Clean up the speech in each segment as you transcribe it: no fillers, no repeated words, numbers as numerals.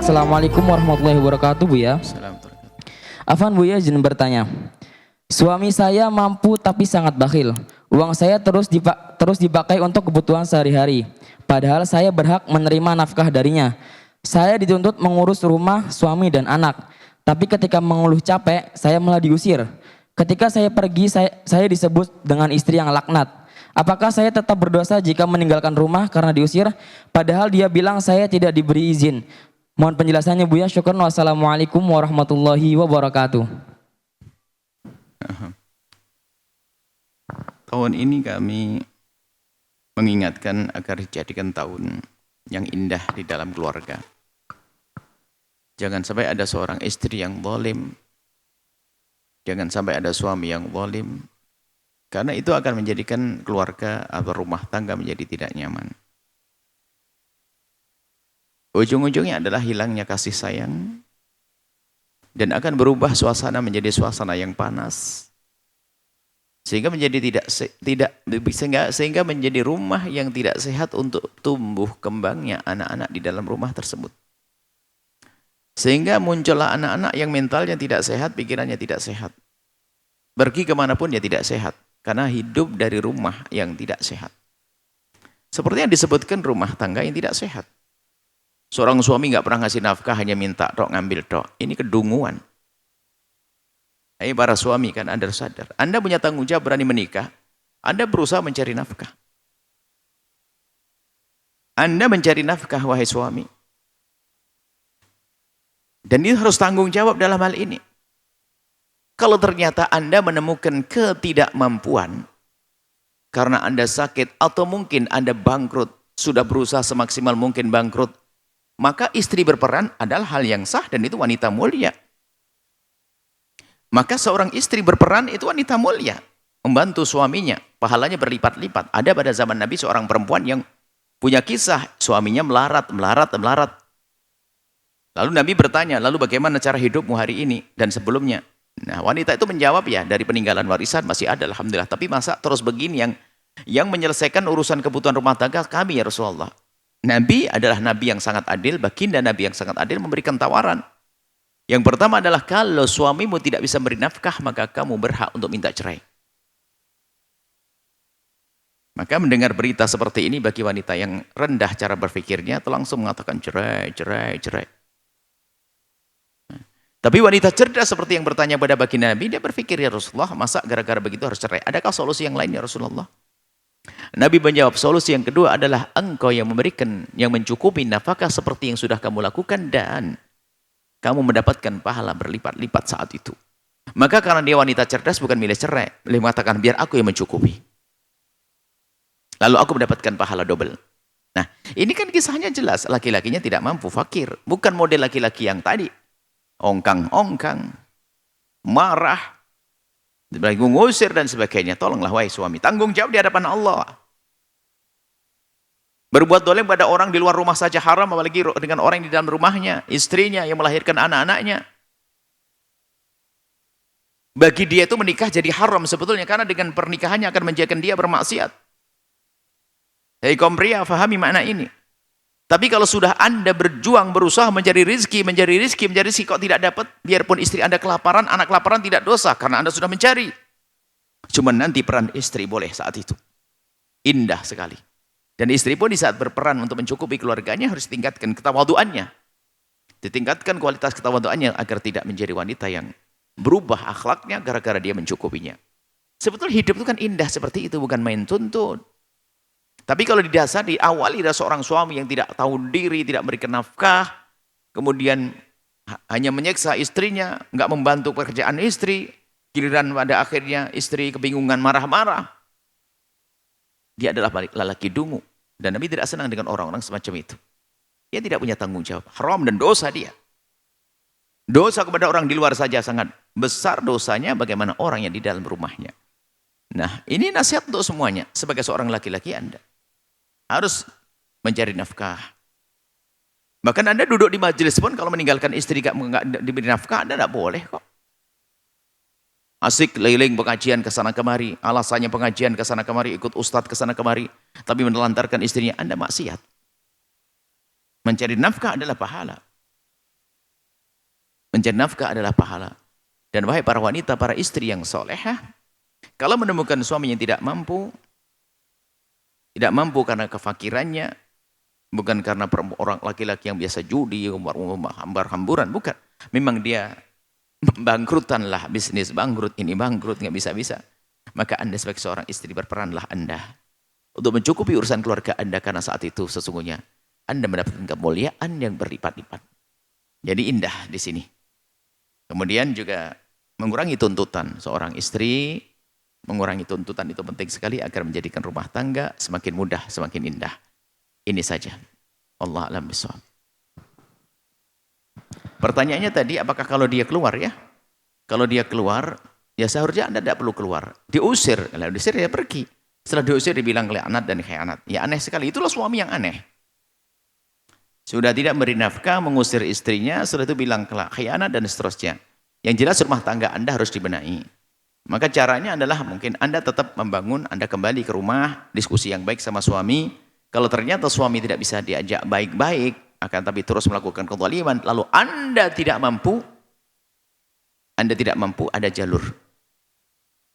Assalamualaikum warahmatullahi wabarakatuh, Buya. Afan, Buya izin bertanya. Suami saya mampu tapi sangat bakhil. Uang saya terus dipakai untuk kebutuhan sehari-hari. Padahal saya berhak menerima nafkah darinya. Saya dituntut mengurus rumah, suami dan anak. Tapi ketika mengeluh capek, saya malah diusir. Ketika saya pergi, saya disebut dengan istri yang laknat. Apakah saya tetap berdosa jika meninggalkan rumah karena diusir? Padahal dia bilang saya tidak diberi izin. Mohon penjelasannya, Buya. Syukran. Wassalamualaikum warahmatullahi wabarakatuh. Tahun ini kami mengingatkan agar dijadikan tahun yang indah di dalam keluarga. Jangan sampai ada seorang istri yang zalim. Jangan sampai ada suami yang zalim. Karena itu akan menjadikan keluarga atau rumah tangga menjadi tidak nyaman. Ujung-ujungnya adalah hilangnya kasih sayang dan akan berubah suasana menjadi suasana yang panas. Sehingga menjadi sehingga menjadi rumah yang tidak sehat untuk tumbuh kembangnya anak-anak di dalam rumah tersebut. Sehingga muncullah anak-anak yang mentalnya tidak sehat, pikirannya tidak sehat. Pergi kemanapun dia tidak sehat. Karena hidup dari rumah yang tidak sehat. Seperti yang disebutkan rumah tangga yang tidak sehat. Seorang suami nggak pernah ngasih nafkah, hanya minta tok, ngambil tok. Ini kedunguan. Para suami kan Anda harus sadar. Anda punya tanggung jawab berani menikah. Anda berusaha mencari nafkah. Anda mencari nafkah, wahai suami. Dan ini harus tanggung jawab dalam hal ini. Kalau ternyata Anda menemukan ketidakmampuan karena Anda sakit atau mungkin Anda bangkrut, sudah berusaha semaksimal mungkin bangkrut, maka istri berperan adalah hal yang sah dan itu wanita mulia. Maka seorang istri berperan itu wanita mulia, membantu suaminya, pahalanya berlipat-lipat. Ada pada zaman Nabi seorang perempuan yang punya kisah suaminya melarat. Lalu Nabi bertanya, lalu bagaimana cara hidupmu hari ini dan sebelumnya? Nah, wanita itu menjawab, ya dari peninggalan warisan masih ada, alhamdulillah. Tapi masa terus begini yang menyelesaikan urusan kebutuhan rumah tangga kami, ya Rasulullah. Nabi adalah Nabi yang sangat adil, baginda Nabi yang sangat adil memberikan tawaran. Yang pertama adalah kalau suamimu tidak bisa memberi nafkah, maka kamu berhak untuk minta cerai. Maka mendengar berita seperti ini bagi wanita yang rendah cara berpikirnya, langsung mengatakan cerai. Tapi wanita cerdas seperti yang bertanya pada baginda Nabi, dia berpikir, ya Rasulullah, masa gara-gara begitu harus cerai? Adakah solusi yang lain, ya Rasulullah? Nabi menjawab, solusi yang kedua adalah engkau yang memberikan, yang mencukupi nafkah seperti yang sudah kamu lakukan dan kamu mendapatkan pahala berlipat-lipat saat itu. Maka karena dia wanita cerdas bukan milih cerai, beliau mengatakan biar aku yang mencukupi. Lalu aku mendapatkan pahala double. Nah, ini kan kisahnya jelas, laki-lakinya tidak mampu, fakir. Bukan model laki-laki yang tadi. Ongkang-ongkang, marah, mengusir dan sebagainya. Tolonglah wahai suami, tanggung jawab di hadapan Allah. Berbuat dolim pada orang di luar rumah saja haram, apalagi dengan orang yang di dalam rumahnya, istrinya yang melahirkan anak-anaknya. Bagi dia itu menikah jadi haram sebetulnya, karena dengan pernikahannya akan menjadikan dia bermaksiat. Hei kaum pria, fahami makna ini. Tapi kalau sudah Anda berjuang, berusaha mencari rizki kok tidak dapat, biarpun istri Anda kelaparan, anak kelaparan tidak dosa, karena Anda sudah mencari. Cuma nanti peran istri boleh saat itu. Indah sekali. Dan istri pun di saat berperan untuk mencukupi keluarganya, harus ditingkatkan ketawaduannya. Ditingkatkan kualitas ketawaduannya, agar tidak menjadi wanita yang berubah akhlaknya, gara-gara dia mencukupinya. Sebetulnya hidup itu kan indah seperti itu, bukan main tuntut. Tapi kalau didasar diawali dari seorang suami yang tidak tahu diri, tidak memberikan nafkah, kemudian hanya menyiksa istrinya, nggak membantu pekerjaan istri, giliran pada akhirnya istri kebingungan marah-marah. Dia adalah lelaki dungu. Dan Nabi tidak senang dengan orang-orang semacam itu. Dia tidak punya tanggung jawab. Haram dan dosa dia. Dosa kepada orang di luar saja sangat besar dosanya, bagaimana orang yang di dalam rumahnya. Nah, ini nasihat untuk semuanya. Sebagai seorang laki-laki Anda harus mencari nafkah. Bahkan Anda duduk di majelis pun kalau meninggalkan istri nggak diberi nafkah, Anda tidak boleh kok. Asik keliling pengajian ke sana kemari, alasannya pengajian ke sana kemari, ikut ustadz ke sana kemari, tapi menelantarkan istrinya, Anda maksiat. Mencari nafkah adalah pahala. Mencari nafkah adalah pahala. Dan wahai para wanita, para istri yang solehah, kalau menemukan suami yang tidak mampu karena kefakirannya, bukan karena orang laki-laki yang biasa judi, hambar-hamburan, bukan. Memang dia bangkrutan lah, bisnis bangkrut, ini bangkrut, nggak bisa-bisa. Maka Anda sebagai seorang istri berperanlah Anda untuk mencukupi urusan keluarga Anda, karena saat itu sesungguhnya Anda mendapatkan kemuliaan yang berlipat-lipat. Jadi indah di sini. Kemudian juga mengurangi tuntutan seorang istri, mengurangi tuntutan itu penting sekali agar menjadikan rumah tangga semakin mudah, semakin indah. Ini saja. Allah a'lam bishawab. Pertanyaannya tadi, apakah kalau dia keluar ya? Kalau dia keluar, ya seharusnya Anda tidak perlu keluar. Diusir, kalau diusir ya pergi. Setelah diusir dibilang laknat dan khianat. Ya aneh sekali, itulah suami yang aneh. Sudah tidak beri nafkah, mengusir istrinya, setelah itu bilang khianat dan seterusnya. Yang jelas rumah tangga Anda harus dibenahi. Maka caranya adalah mungkin Anda tetap membangun, Anda kembali ke rumah, diskusi yang baik sama suami. Kalau ternyata suami tidak bisa diajak baik-baik, akan tapi terus melakukan kezaliman, lalu Anda tidak mampu, ada jalur.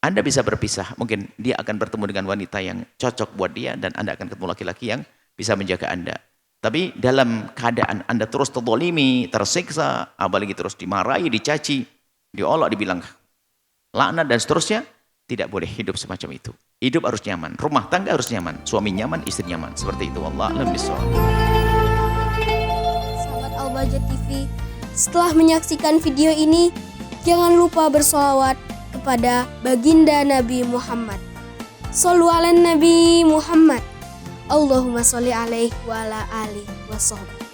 Anda bisa berpisah, mungkin dia akan bertemu dengan wanita yang cocok buat dia, dan Anda akan ketemu laki-laki yang bisa menjaga Anda. Tapi dalam keadaan Anda terus terzalimi, tersiksa, apalagi terus dimarahi, dicaci, diolok, dibilang laknat dan seterusnya, tidak boleh hidup semacam itu. Hidup harus nyaman, rumah tangga harus nyaman, suami nyaman, istri nyaman. Seperti itu. Wallahu a'lam bishawab. Sahabat Al-Bahjah TV, setelah menyaksikan video ini, jangan lupa bersolawat kepada baginda Nabi Muhammad. Shollu ala Nabi Muhammad. Allahumma sholli alaihi wa ala alihi wa sahbihi.